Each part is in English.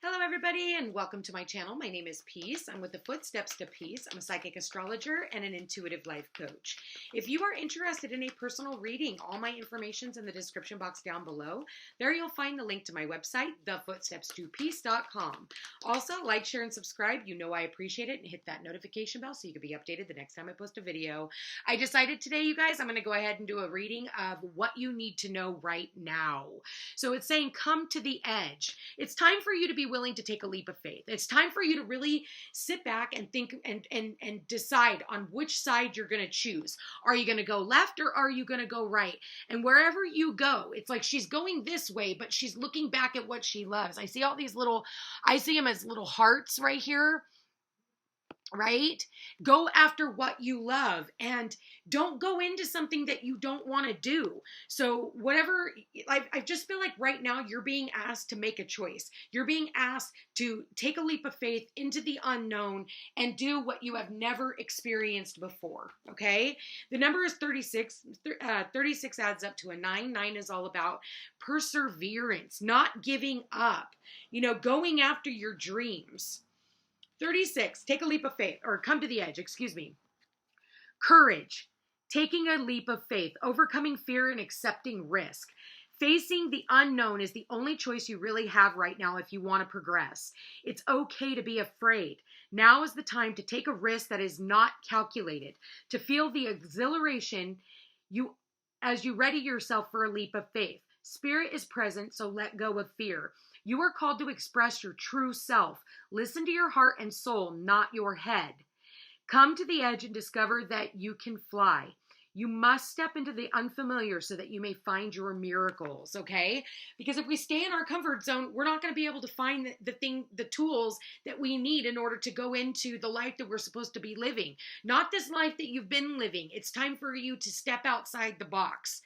Hello everybody and welcome to my channel. My name is Peace. I'm with the Footsteps to Peace. I'm a psychic astrologer and an intuitive life coach. If you are interested in a personal reading, all my information's in the description box down below. There you'll find the link to my website, thefootstepstopeace.com. Also, like, share, and subscribe. You know I appreciate it, and hit that notification bell so you can be updated the next time I post a video. I decided today, you guys, I'm going to go ahead and do a reading of what you need to know right now. So it's saying come to the edge. It's time for you to be willing to take a leap of faith. It's time for you to really sit back and think and decide on which side you're going to choose. Are you going to go left or are you going to go right? And wherever you go, it's like she's going this way, but she's looking back at what she loves. I see all these I see them as little hearts right here. Right? Go after what you love and don't go into something that you don't want to do. So whatever, I just feel like right now you're being asked to make a choice. You're being asked to take a leap of faith into the unknown and do what you have never experienced before. Okay? The number is 36. 36 adds up to a 9. 9 is all about perseverance, not giving up, going after your dreams. 36, take a leap of faith, or come to the edge, excuse me. Courage, taking a leap of faith, overcoming fear and accepting risk. Facing the unknown is the only choice you really have right now if you want to progress. It's okay to be afraid. Now is the time to take a risk that is not calculated, to feel the exhilaration as you ready yourself for a leap of faith. Spirit is present, so let go of fear. You are called to express your true self. Listen to your heart and soul, not your head. Come to the edge and discover that you can fly. You must step into the unfamiliar so that you may find your miracles, okay? Because if we stay in our comfort zone, we're not going to be able to find the tools that we need in order to go into the life that we're supposed to be living. Not this life that you've been living. It's time for you to step outside the box.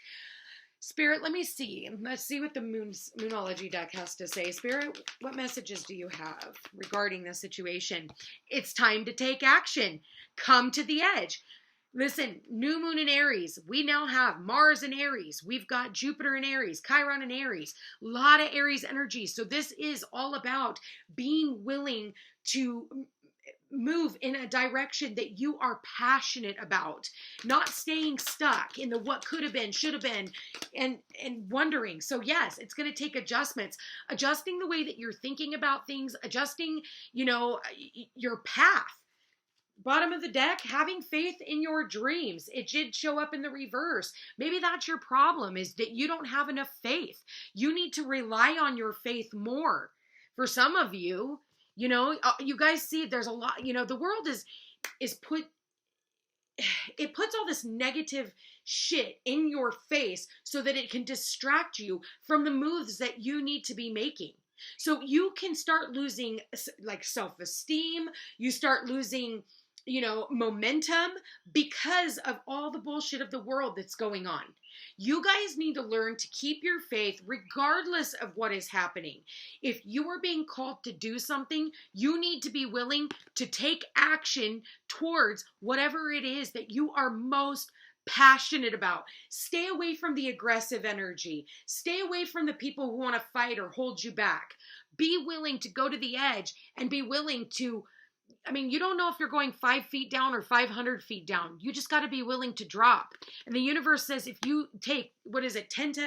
Spirit, let me see. Let's see what the Moonology deck has to say. Spirit, what messages do you have regarding this situation? It's time to take action. Come to the edge. Listen, new moon in Aries. We now have Mars in Aries. We've got Jupiter in Aries, Chiron in Aries. A lot of Aries energy. So this is all about being willing to move in a direction that you are passionate about, not staying stuck in the what could have been, should have been, and wondering. So yes, it's going to take adjustments, adjusting the way that you're thinking about things, adjusting, your path. Bottom of the deck, having faith in your dreams. It did show up in the reverse. Maybe that's your problem, is that you don't have enough faith. You need to rely on your faith more. For some of you, you guys see there's a lot, the world it puts all this negative shit in your face so that it can distract you from the moves that you need to be making. So you can start losing self-esteem. You start losing, momentum because of all the bullshit of the world that's going on. You guys need to learn to keep your faith regardless of what is happening. If you are being called to do something, you need to be willing to take action towards whatever it is that you are most passionate about. Stay away from the aggressive energy. Stay away from the people who want to fight or hold you back. Be willing to go to the edge and be willing to, you don't know if you're going 5 feet down or 500 feet down. You just got to be willing to drop. And the universe says if you take, 10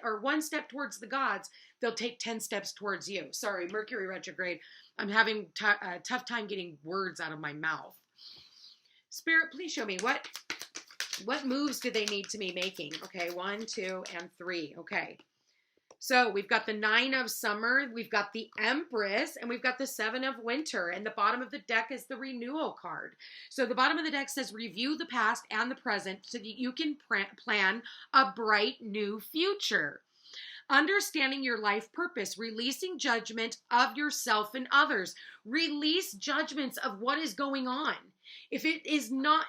or 1 step towards the gods, they'll take 10 steps towards you. Sorry, Mercury retrograde. I'm having a tough time getting words out of my mouth. Spirit, please show me what moves do they need to be making? Okay, 1, 2, and 3. Okay. So we've got the 9 of summer, we've got the Empress, and we've got the 7 of winter. And the bottom of the deck is the renewal card. So the bottom of the deck says review the past and the present so that you can plan a bright new future. Understanding your life purpose, releasing judgment of yourself and others. Release judgments of what is going on. If it is not,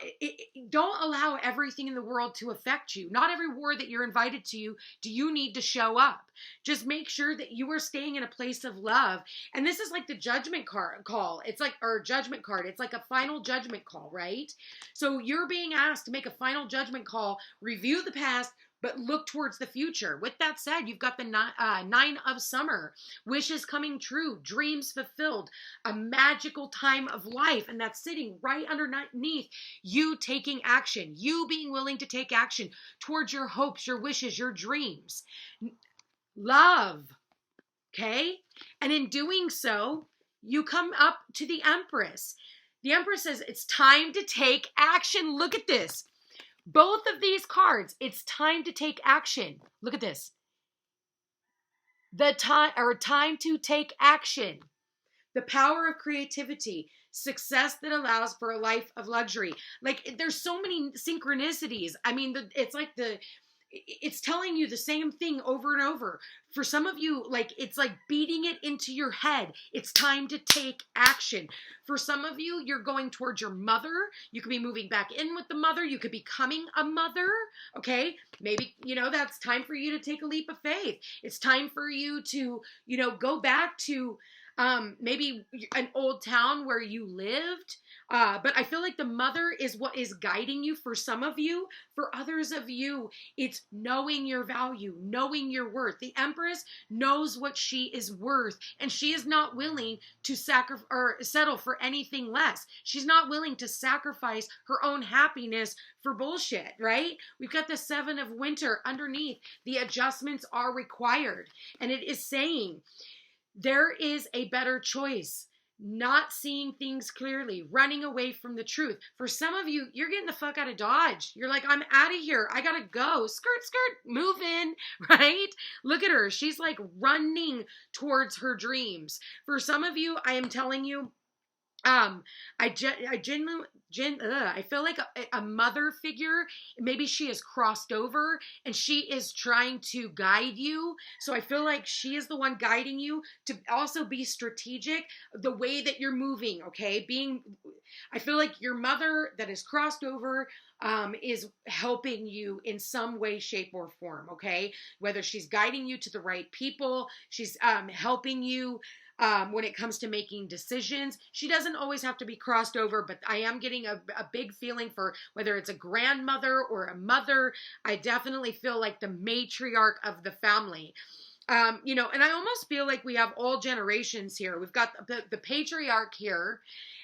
don't allow everything in the world to affect you. Not every war that you're invited to, do you need to show up. Just make sure that you are staying in a place of love. And this is like the judgment call. It's like, or judgment card. It's like a final judgment call, right? So you're being asked to make a final judgment call, review the past, but look towards the future. With that said, you've got the Nine of Summer, wishes coming true, dreams fulfilled, a magical time of life. And that's sitting right underneath you taking action, you being willing to take action towards your hopes, your wishes, your dreams. Love. Okay? And in doing so, you come up to the Empress. The Empress says it's time to take action. Look at this. Both of these cards, it's time to take action. Look at this. Time to take action. The power of creativity, success that allows for a life of luxury. Like, there's so many synchronicities. I mean, it's telling you the same thing over and over. For some of you, like, it's like beating it into your head. It's time to take action. For some of you, you're going towards your mother. You could be moving back in with the mother. You could be becoming a mother. Okay. Maybe, that's time for you to take a leap of faith. It's time for you to, go back to, maybe an old town where you lived. But I feel like the mother is what is guiding you for some of you. For others of you, it's knowing your value, knowing your worth. The Empress knows what she is worth, and she is not willing to settle for anything less. She's not willing to sacrifice her own happiness for bullshit, right? We've got the Seven of Winter underneath. The adjustments are required, and it is saying there is a better choice. Not seeing things clearly, running away from the truth. For some of you, you're getting the fuck out of Dodge. You're like, I'm out of here. I gotta go. Skirt, skirt, move in, right? Look at her. She's like running towards her dreams. For some of you, I am telling you, I feel like a mother figure, maybe she is crossed over and she is trying to guide you. So I feel like she is the one guiding you to also be strategic the way that you're moving. Okay. I feel like your mother that is crossed over, is helping you in some way, shape, or form. Okay. Whether she's guiding you to the right people, she's, helping you, when it comes to making decisions. She doesn't always have to be crossed over, but I am getting a big feeling for whether it's a grandmother or a mother. I definitely feel like the matriarch of the family. And I almost feel like we have all generations here. We've got the patriarch here,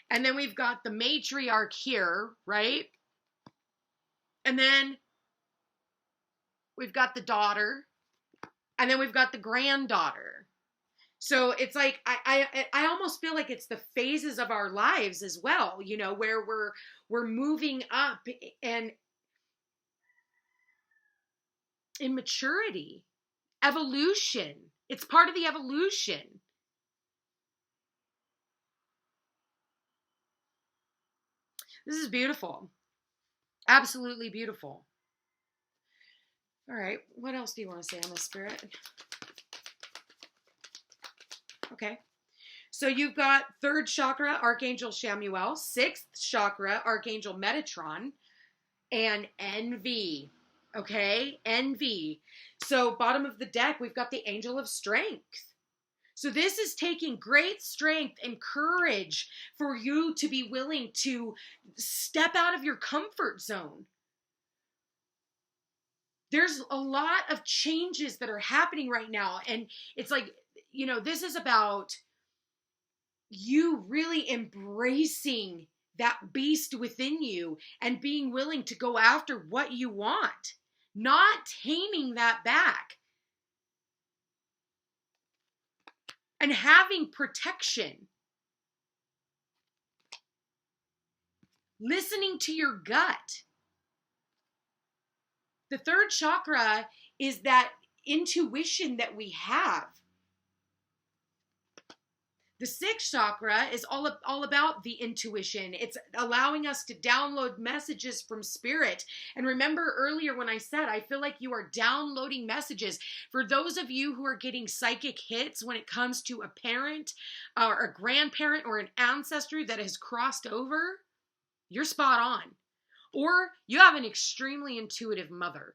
and then we've got the matriarch here, right? And then we've got the daughter, and then we've got the granddaughter. So it's like, I almost feel like it's the phases of our lives as well, where we're moving up and in maturity, evolution. It's part of the evolution. This is beautiful. Absolutely beautiful. All right. What else do you want to say on this, Spirit? Okay. So you've got third chakra, Archangel Chamuel, sixth chakra, Archangel Metatron, and envy. Okay. Envy. So bottom of the deck, we've got the Angel of Strength. So this is taking great strength and courage for you to be willing to step out of your comfort zone. There's a lot of changes that are happening right now. And it's like, this is about you really embracing that beast within you and being willing to go after what you want, not taming that back. And having protection. Listening to your gut. The third chakra is that intuition that we have. The sixth chakra is all about the intuition. It's allowing us to download messages from spirit. And remember earlier when I said, I feel like you are downloading messages. For those of you who are getting psychic hits when it comes to a parent or a grandparent or an ancestry that has crossed over, you're spot on. Or you have an extremely intuitive mother.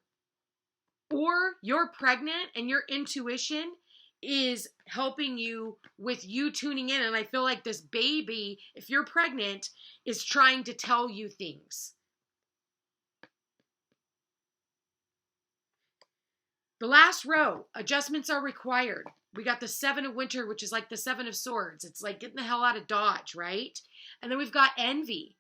Or you're pregnant and your intuition is helping you with you tuning in. And I feel like this baby, if you're pregnant, is trying to tell you things. The last row, adjustments are required. We got the 7 of winter, which is like the 7 of swords. It's like getting the hell out of Dodge, right? And then we've got envy.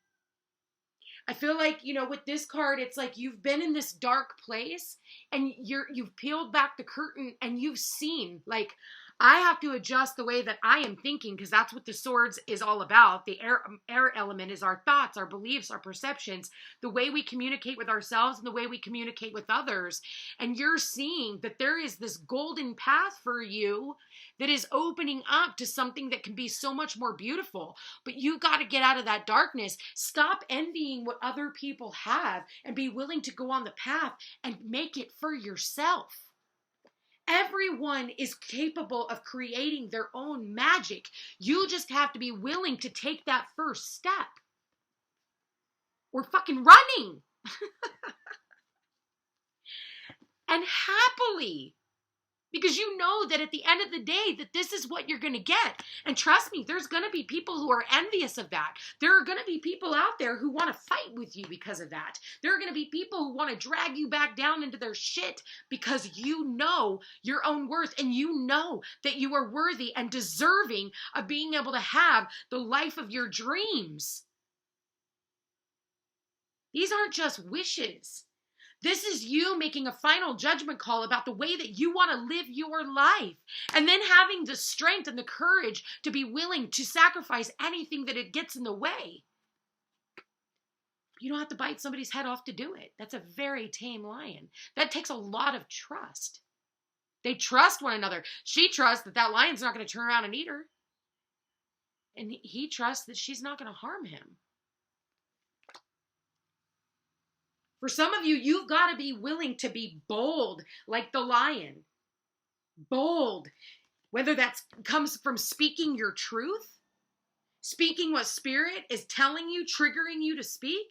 I feel like, you know, with this card, it's like you've been in this dark place and you've peeled back the curtain and you've seen, like, I have to adjust the way that I am thinking, because that's what the swords is all about. The air element is our thoughts, our beliefs, our perceptions, the way we communicate with ourselves and the way we communicate with others. And you're seeing that there is this golden path for you that is opening up to something that can be so much more beautiful. But you got to get out of that darkness. Stop envying what other people have and be willing to go on the path and make it for yourself. Everyone is capable of creating their own magic. You just have to be willing to take that first step. We're fucking running. And happily. Because you know that at the end of the day that this is what you're going to get. And trust me, there's going to be people who are envious of that. There are going to be people out there who want to fight with you because of that. There are going to be people who want to drag you back down into their shit because you know your own worth and you know that you are worthy and deserving of being able to have the life of your dreams. These aren't just wishes. This is you making a final judgment call about the way that you want to live your life. And then having the strength and the courage to be willing to sacrifice anything that it gets in the way. You don't have to bite somebody's head off to do it. That's a very tame lion. That takes a lot of trust. They trust one another. She trusts that that lion's not going to turn around and eat her. And he trusts that she's not going to harm him. For some of you, you've got to be willing to be bold like the lion. Bold. Whether that comes from speaking your truth, speaking what spirit is telling you, triggering you to speak.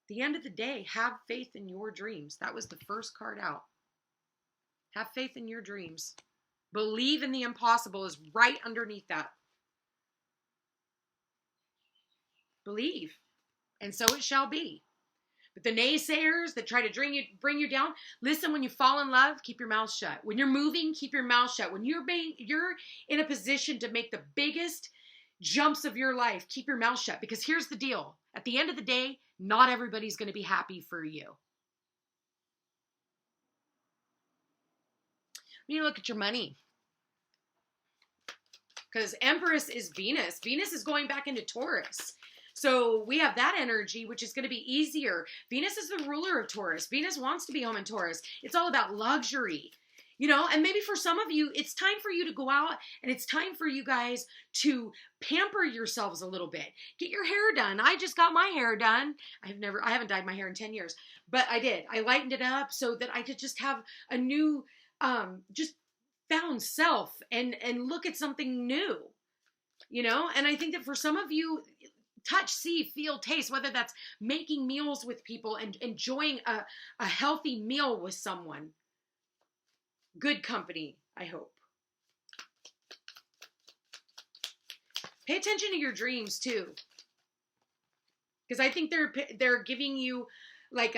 At the end of the day, have faith in your dreams. That was the first card out. Have faith in your dreams. Believe in the impossible is right underneath that. Believe, and so it shall be. But the naysayers that try to bring you down, listen, when you fall in love, keep your mouth shut. When you're moving, keep your mouth shut. When you're in a position to make the biggest jumps of your life, keep your mouth shut. Because here's the deal. At the end of the day, not everybody's going to be happy for you. When you look at your money, because Empress is Venus. Venus is going back into Taurus. So we have that energy, which is going to be easier. Venus is the ruler of Taurus. Venus wants to be home in Taurus. It's all about luxury, you know, and maybe for some of you, it's time for you to go out and it's time for you guys to pamper yourselves a little bit. Get your hair done. I just got my hair done. I haven't dyed my hair in 10 years, but I did. I lightened it up so that I could just have a new, just found self and look at something new, you know? And I think that for some of you, touch, see, feel, taste, whether that's making meals with people and enjoying a healthy meal with someone. Good company, I hope. Pay attention to your dreams too. Because I think they're giving you like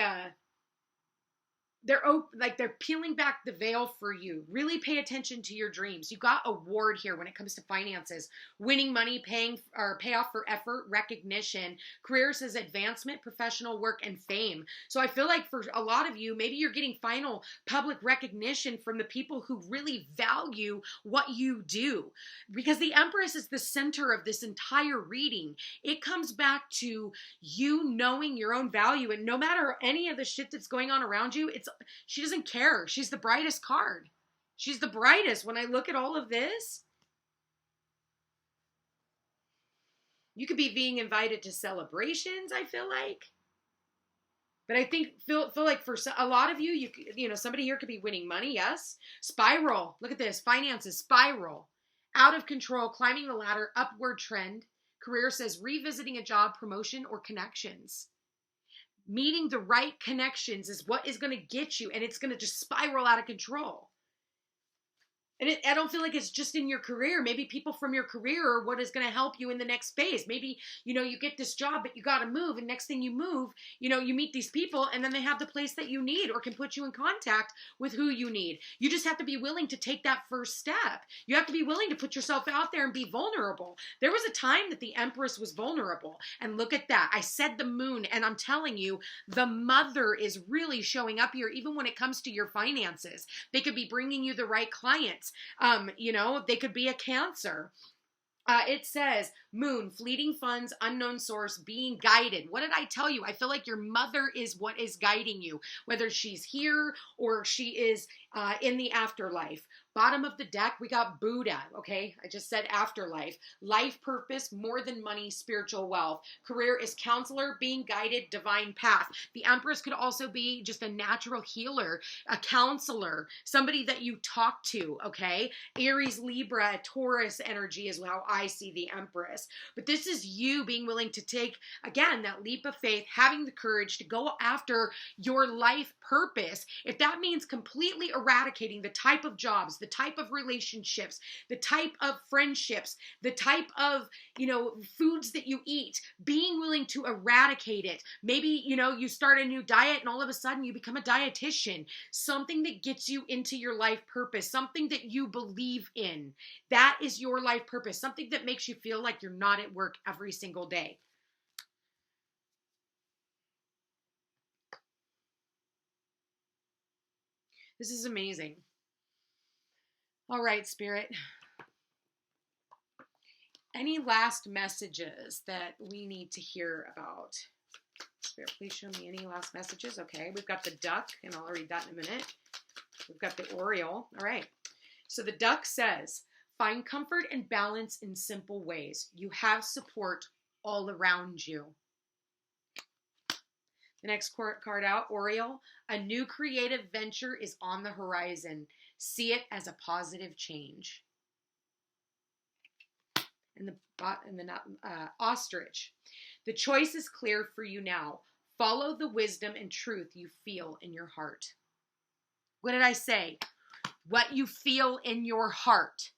they're peeling back the veil for you. Really pay attention to your dreams. You got a ward here when it comes to finances. Winning money, payoff for effort, recognition. Career says advancement, professional work, and fame. So I feel like for a lot of you, maybe you're getting final public recognition from the people who really value what you do. Because the Empress is the center of this entire reading. It comes back to you knowing your own value. And no matter any of the shit that's going on around you, she doesn't care. She's the brightest card. She's the brightest. When I look at all of this, you could be being invited to celebrations, I feel like. But I think, feel like for a lot of you, you know, somebody here could be winning money, yes. Spiral. Look at this. Finances, spiral. Out of control, climbing the ladder, upward trend. Career says revisiting a job, promotion, or connections. Meeting the right connections is what is going to get you, and it's going to just spiral out of control. And I don't feel like it's just in your career. Maybe people from your career are what is going to help you in the next phase. Maybe, you get this job, but you got to move. And next thing you move, you meet these people and then they have the place that you need or can put you in contact with who you need. You just have to be willing to take that first step. You have to be willing to put yourself out there and be vulnerable. There was a time that the Empress was vulnerable. And look at that. I said the moon, and I'm telling you, the mother is really showing up here, even when it comes to your finances. They could be bringing you the right clients. They could be a Cancer. It says, moon, fleeting funds, unknown source, being guided. What did I tell you? I feel like your mother is what is guiding you, whether she's here or she is in the afterlife. Bottom of the deck, we got Buddha, okay? I just said afterlife. Life purpose, more than money, spiritual wealth. Career is counselor, being guided, divine path. The Empress could also be just a natural healer, a counselor, somebody that you talk to, okay? Aries, Libra, Taurus energy is how I see the Empress. But this is you being willing to take, again, that leap of faith, having the courage to go after your life purpose. If that means completely eradicating the type of jobs, the type of relationships, the type of friendships, the type of, foods that you eat, being willing to eradicate it. Maybe, you start a new diet and all of a sudden you become a dietitian, something that gets you into your life purpose, something that you believe in. That is your life purpose, something that makes you feel like you're not at work every single day. This is amazing. All right, Spirit. Any last messages that we need to hear about? Spirit, please show me any last messages. Okay, we've got the duck, and I'll read that in a minute. We've got the Oriole. All right. So the duck says, find comfort and balance in simple ways. You have support all around you. The next card out, Oriole. A new creative venture is on the horizon. See it as a positive change. And the ostrich. The choice is clear for you now. Follow the wisdom and truth you feel in your heart. What did I say? What you feel in your heart.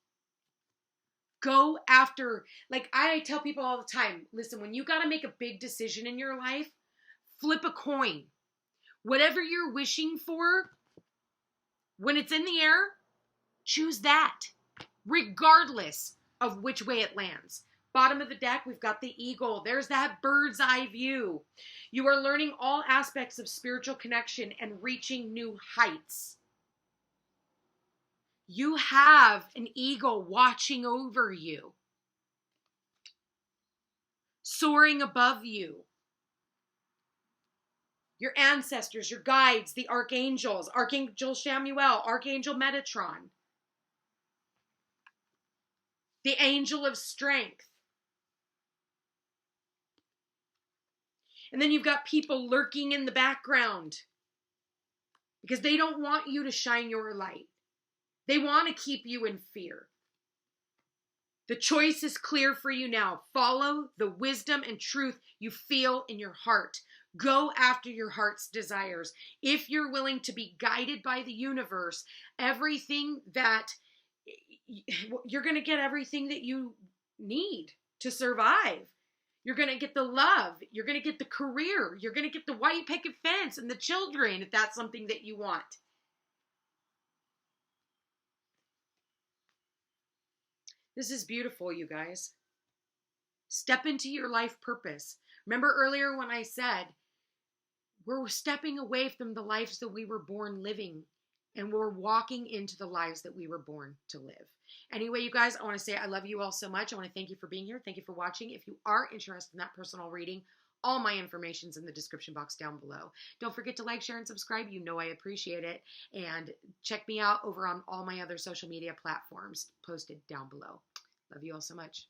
Go after, like I tell people all the time, listen, when you got to make a big decision in your life, flip a coin. Whatever you're wishing for, when it's in the air, choose that, regardless of which way it lands. Bottom of the deck, we've got the eagle. There's that bird's eye view. You are learning all aspects of spiritual connection and reaching new heights. You have an eagle watching over you, soaring above you. Your ancestors, your guides, the archangels, Archangel Chamuel, Archangel Metatron, the angel of strength. And then you've got people lurking in the background because they don't want you to shine your light. They want to keep you in fear. The choice is clear for you now. Follow the wisdom and truth you feel in your heart. Go after your heart's desires. If you're willing to be guided by the universe, everything that you're going to get everything that you need to survive. You're going to get the love. You're going to get the career. You're going to get the white picket fence and the children if that's something that you want. This is beautiful, you guys. Step into your life purpose. Remember earlier when I said, we're stepping away from the lives that we were born living, and we're walking into the lives that we were born to live. Anyway, you guys, I want to say I love you all so much. I want to thank you for being here. Thank you for watching. If you are interested in that personal reading, all my information's in the description box down below. Don't forget to like, share, and subscribe. You know I appreciate it. And check me out over on all my other social media platforms posted down below. Love you all so much.